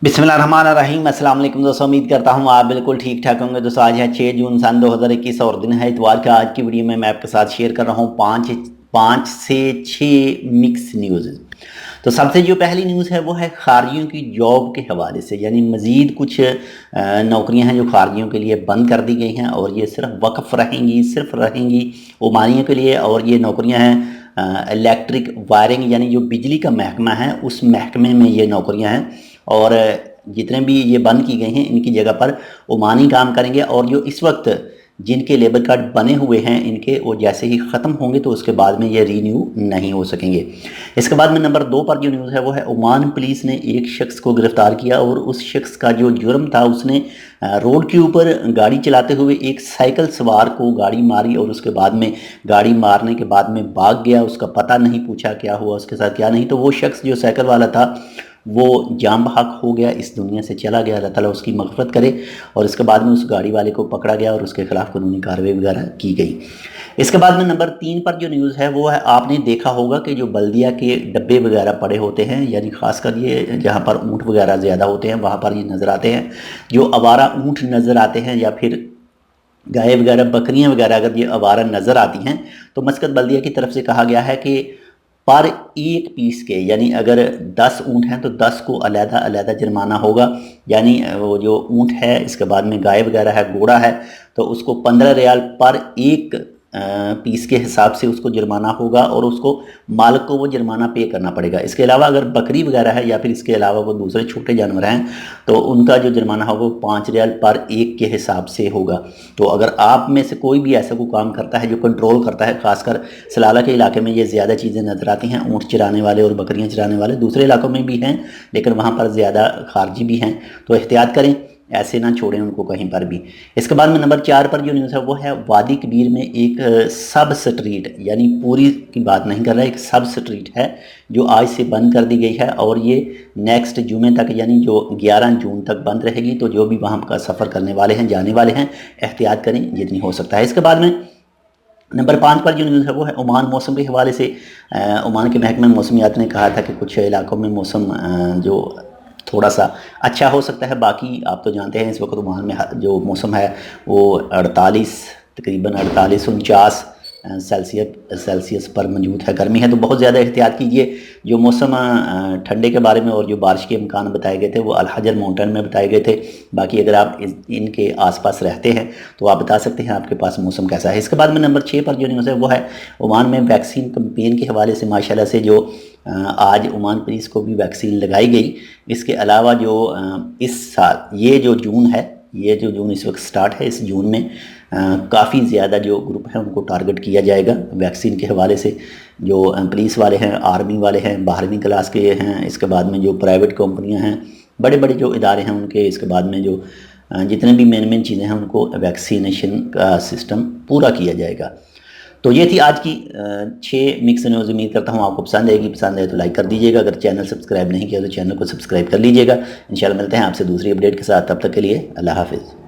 बिस्मिल्लाहिर्रहमानिर्रहीम। अस्सलाम वालेकुम दोस्तों, उम्मीद करता हूँ आप बिल्कुल ठीक ठाक होंगे। दोस्तों आज है 6 जून सन 2021 और दिन है इतवार का। आज की वीडियो में मैं आपके साथ शेयर कर रहा हूँ पाँच से 6 मिक्स न्यूज़। तो सबसे जो पहली न्यूज़ है वो है खारजियों की जॉब के हवाले से, यानी मज़ीद कुछ नौकरियां हैं जो खारजियों के लिए बंद कर दी गई हैं और ये सिर्फ वक्फ रहेंगी, सिर्फ रहेंगी ओमानियों के लिए। और ये नौकरियां हैं इलेक्ट्रिक वायरिंग, यानी जो बिजली का महकमा है उस महकमे में ये नौकरियां हैं। और जितने भी ये बंद की गई हैं इनकी जगह पर ओमानी काम करेंगे। और जो इस वक्त जिनके लेबर कार्ड बने हुए हैं इनके वो जैसे ही ख़त्म होंगे तो उसके बाद में ये रीन्यू नहीं हो सकेंगे। इसके बाद में नंबर 2 पर जो न्यूज़ है वो है ओमान पुलिस ने एक शख्स को गिरफ़्तार किया और उस शख्स का जो जुर्म था उसने रोड के ऊपर गाड़ी चलाते हुए एक साइकिल सवार को गाड़ी मारी और उसके बाद में गाड़ी मारने के बाद में भाग गया। उसका पता नहीं पूछा क्या हुआ उसके साथ क्या नहीं, तो वो शख्स जो साइकिल वाला था वो जाम बहक हो गया, इस दुनिया से चला गया। अल्लाह ताला उसकी मग़फ़िरत करे। और इसके बाद में उस गाड़ी वाले को पकड़ा गया और उसके ख़िलाफ़ कानूनी कार्रवाई वगैरह की गई। इसके बाद में नंबर 3 पर जो न्यूज़ है वो है, आपने देखा होगा कि जो बल्दिया के डब्बे वगैरह पड़े होते हैं, यानी ख़ासकर ये जहाँ पर ऊँट वगैरह ज़्यादा होते हैं वहाँ पर ये नज़र आते हैं। जो आवारा ऊँट नज़र आते हैं या फिर गाय वगैरह बकरियाँ वगैरह अगर ये आवारा नज़र आती हैं तो मस्कत बल्दिया की तरफ से कहा गया है कि पर एक पीस के, यानी अगर 10 ऊँट हैं तो 10 को अलहदा अलहदा जुर्माना होगा। यानी वो जो ऊँट है, इसके बाद में गाय वगैरह है, घोड़ा है, तो उसको 15 रियाल पर एक पीस के हिसाब से उसको जुर्माना होगा और उसको मालिक को वो जुर्माना पे करना पड़ेगा। इसके अलावा अगर बकरी वगैरह है या फिर इसके अलावा वो दूसरे छोटे जानवर हैं तो उनका जो जुर्माना होगा वो 5 रियाल पर एक के हिसाब से होगा। तो अगर आप में से कोई भी ऐसा कोई काम करता है जो कंट्रोल करता है, खासकर सलाला के इलाके में ये ज़्यादा चीज़ें नज़र आती हैं, ऊँट चराने वाले और बकरियाँ चराने वाले, दूसरे इलाकों में भी हैं लेकिन वहाँ पर ज़्यादा खारजी भी हैं, तो एहतियात करें, ऐसे ना छोड़ें उनको कहीं पर भी। इसके बाद में नंबर 4 पर जो न्यूज़ है वो है वादी कबीर में एक सब स्ट्रीट, यानी पूरी की बात नहीं कर रहा है, एक सब स्ट्रीट है जो आज से बंद कर दी गई है और ये नेक्स्ट जुमे तक यानी जो 11 जून तक बंद रहेगी। तो जो भी वहाँ का सफ़र करने वाले हैं, जाने वाले हैं, एहतियात करें जितनी हो सकता है। इसके बाद में नंबर 5 पर जो न्यूज़ है वो है ओमान मौसम के हवाले से। ओमान के महकमे मौसमियात ने कहा था कि कुछ इलाकों में मौसम जो थोड़ा सा अच्छा हो सकता है। बाकी आप तो जानते हैं इस वक्त ओमान में जो मौसम है वो 48 तकरीबन 48-49 सेल्सियस पर मौजूद है, गर्मी है। तो बहुत ज़्यादा एहतियात कीजिए। जो मौसम ठंडे के बारे में और जो बारिश के इम्कान बताए गए थे वो अल हजर माउंटेन में बताए गए थे। बाकी अगर आप इनके आसपास रहते हैं तो आप बता सकते हैं आपके पास मौसम कैसा है। इसके बाद में नंबर 6 पर जो न्यूज़ है वो है ओमान में वैक्सीन कैंपेन के हवाले से। माशाल्लाह से जो आज ओमान पुलिस को भी वैक्सीन लगाई गई। इसके अलावा जो इस साल ये जो जून है, ये जो जून इस वक्त स्टार्ट है, इस जून में काफ़ी ज़्यादा जो ग्रुप हैं उनको टारगेट किया जाएगा वैक्सीन के हवाले से। जो पुलिस वाले हैं, आर्मी वाले हैं, 12वीं क्लास के हैं, इसके बाद में जो प्राइवेट कंपनियां हैं, बड़े बड़े जो इदारे हैं उनके, इसके बाद में जो जितने भी मेन चीज़ें हैं उनको वैक्सीनेशन का सिस्टम पूरा किया जाएगा। तो ये थी आज की 6 मिक्स न्यूज़। उम्मीद करता हूँ आपको पसंद आएगी। पसंद आए तो लाइक कर दीजिएगा, अगर चैनल सब्सक्राइब नहीं किया तो चैनल को सब्सक्राइब कर लीजिएगा। इंशाल्लाह मिलते हैं आपसे दूसरी अपडेट के साथ, तब तक के लिए अल्लाह हाफिज़।